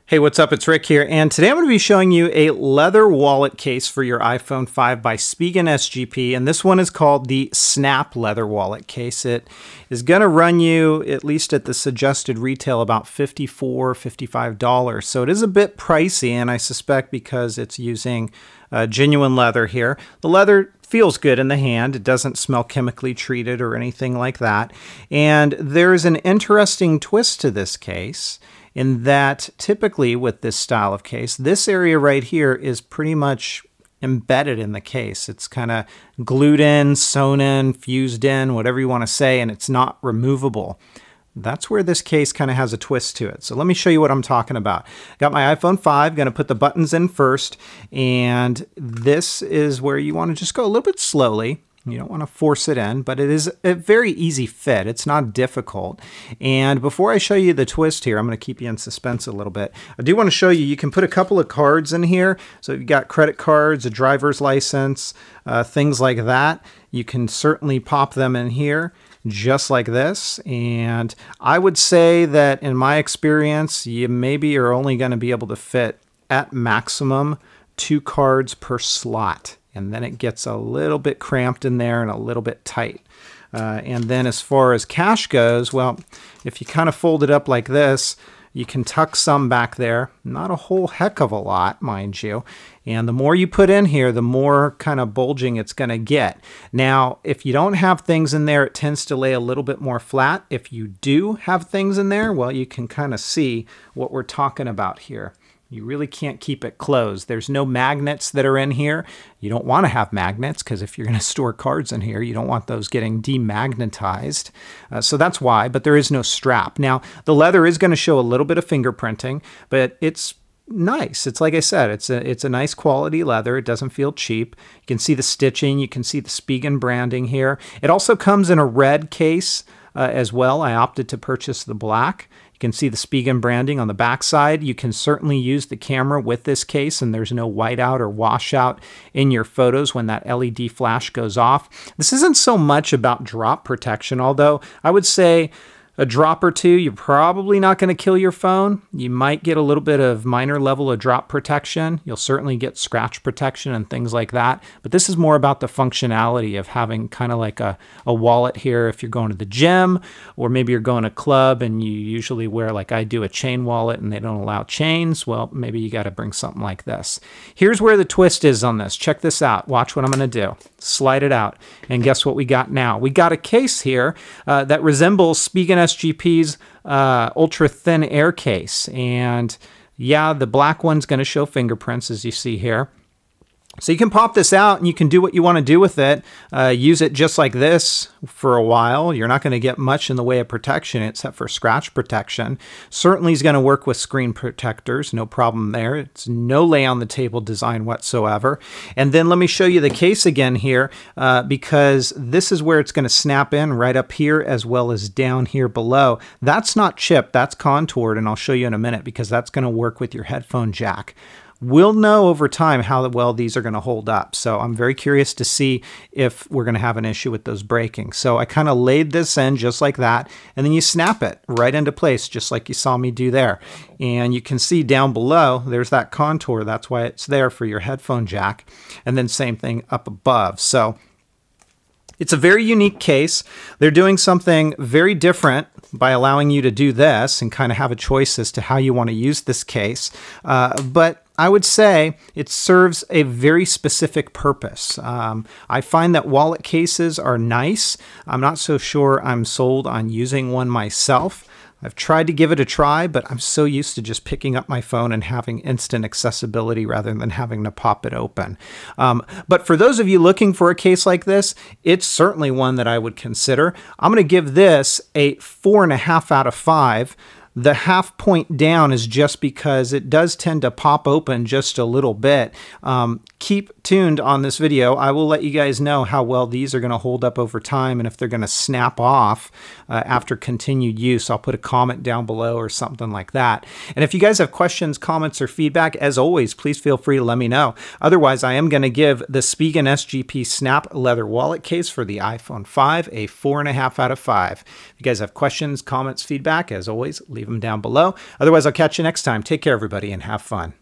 Hey, what's up? It's Rick here, and today I'm going to be showing you a leather wallet case for your iPhone 5 by Spigen SGP, and this one is called the Snap Leather Wallet Case. It is going to run you, at least at the suggested retail, about $54, $55. So it is a bit pricey, and I suspect because it's using genuine leather here. The leather feels good in the hand. It doesn't smell chemically treated or anything like that. And there's an interesting twist to this case, in that typically with this style of case, this area right here is pretty much embedded in the case. It's kind of glued in, sewn in, fused in, whatever you want to say, and it's not removable. That's where this case kind of has a twist to it. So let me show you what I'm talking about. Got my iPhone 5, going to put the buttons in first, and this is where you want to just go a little bit slowly. You don't want to force it in, but it is a very easy fit. It's not difficult. And before I show you the twist here, I'm going to keep you in suspense a little bit. I do want to show you, you can put a couple of cards in here. So you've got credit cards, a driver's license, things like that. You can certainly pop them in here just like this. And I would say that in my experience, you maybe are only going to be able to fit at maximum 2 cards per slot. And then it gets a little bit cramped in there and a little bit tight. And then as far as cash goes, well, if you kind of fold it up like this, you can tuck some back there. Not a whole heck of a lot, mind you. And the more you put in here, the more kind of bulging it's going to get. Now, if you don't have things in there, it tends to lay a little bit more flat. If you do have things in there, well, you can kind of see what we're talking about here. You really can't keep it closed. There's no magnets that are in here. You don't want to have magnets because if you're going to store cards in here, you don't want those getting demagnetized. So that's why, but there is no strap. Now, the leather is going to show a little bit of fingerprinting, but it's nice. It's like I said, it's a nice quality leather. It doesn't feel cheap. You can see the stitching. You can see the Spigen branding here. It also comes in a red case as well. I opted to purchase the black. You can see the Spigen branding on the back side. You can certainly use the camera with this case, and there's no whiteout or washout in your photos when that LED flash goes off. This isn't so much about drop protection, although I would say a drop or two, you're probably not going to kill your phone. You might get a little bit of minor level of drop protection. You'll certainly get scratch protection and things like that. But this is more about the functionality of having kind of like a wallet here if you're going to the gym, or maybe you're going to a club and you usually wear, like I do, a chain wallet and they don't allow chains. Well, maybe you got to bring something like this. Here's where the twist is on this. Check this out. Watch what I'm going to do. Slide it out. And guess what we got now? We got a case here that resembles Spigen SGP's ultra thin air case, and yeah, the black one's going to show fingerprints as you see here. So you can pop this out and you can do what you want to do with it. Use it just like this for a while. You're not going to get much in the way of protection except for scratch protection. Certainly is going to work with screen protectors. No problem there. It's no lay on the table design whatsoever. And then let me show you the case again here because this is where it's going to snap in right up here as well as down here below. That's not chipped. That's contoured, and I'll show you in a minute because that's going to work with your headphone jack. We'll know over time how well these are going to hold up. So I'm very curious to see if we're going to have an issue with those breaking. So I kind of laid this in just like that, and then you snap it right into place just like you saw me do there. And you can see down below, there's that contour. That's why it's there for your headphone jack. And then same thing up above. So it's a very unique case. They're doing something very different by allowing you to do this and kind of have a choice as to how you want to use this case. But I would say it serves a very specific purpose. I find that wallet cases are nice. I'm not so sure I'm sold on using one myself. I've tried to give it a try, but I'm so used to just picking up my phone and having instant accessibility rather than having to pop it open. But for those of you looking for a case like this, it's certainly one that I would consider. I'm going to give this a 4.5 out of 5. The half point down is just because it does tend to pop open just a little bit. Keep tuned on this video. I will let you guys know how well these are going to hold up over time and if they're going to snap off after continued use. I'll put a comment down below or something like that. And if you guys have questions, comments, or feedback, as always, please feel free to let me know. Otherwise, I am going to give the Spigen SGP Snap Leather Wallet Case for the iPhone 5 a 4.5 out of 5. If you guys have questions, comments, feedback, as always, leave leave them down below. Otherwise, I'll catch you next time. Take care, everybody, and have fun.